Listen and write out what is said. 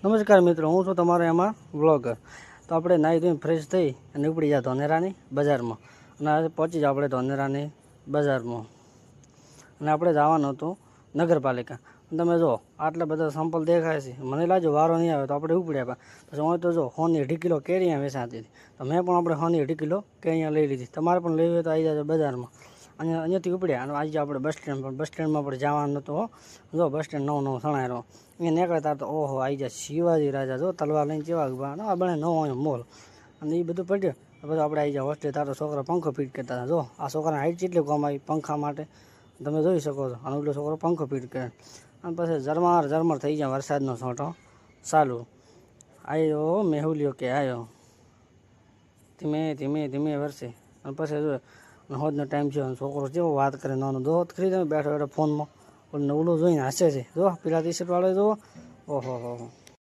નમસ્કાર મિત્રો, હું છું તમારો એમાં વ્લોગર. તો આપણે નાહી ધોઈને ફ્રેશ થઈ અને ઉપડી જાય ધોનેરાની બજારમાં. અને આજે પહોંચી જાય આપણે ધોનેરાની બજારમાં. અને આપણે જવાનું હતું નગરપાલિકા. તમે જો આટલા બધા સંપલ દેખાય છે, મને લાગ્યો વારો નહીં આવે તો આપણે ઉપડ્યા. પછી હું તો જો 1.5 કિલો કેરીਆਂ વેચાતી હતી, તો મેં પણ આપણે 1.5 કિલો કેરીਆਂ લઈ લીધી. તમારે પણ લેવી હોય તો આવી જાય બજારમાં. અને અહીંયાથી ઉપડ્યા અને આજે આપણે બસ સ્ટેન્ડ પણ આપણે જવાનું હતું. જો બસ સ્ટેન્ડ નવો સણાયરો અહીંયા નીકળતા તો ઓહો આવી જાય શિવાજી રાજા. જો તલવાર લઈને કેવા ઉભા આ બને નવો અહીંયા મોલ અને એ બધું પડ્યું. પછી આપણે આવી જાય હોસ્ટેલ. તારો છોકરા પંખો ફીટ કરતા હતા. જો આ છોકરાને હાઈટ કેટલી કામ આવી પંખા માટે તમે જોઈ શકો છો. અને એટલો છોકરો પંખો ફીટ કરે અને પછી ઝરમર થઈ જાય વરસાદનો છોંટો ચાલુ. આવ્યો મેહુલિયો કે આવ્યો ધીમે ધીમે ધીમે વરસે. અને પછી જો હોજનો ટાઈમ છે અને છોકરો કેવો વાત કરે નાનો દોત ખરી. તમે બેઠો ફોનમાં ઓલું જોઈને હસે છે. જો પેલા ટી શર્ટ વાળો જુઓ ઓહો હો.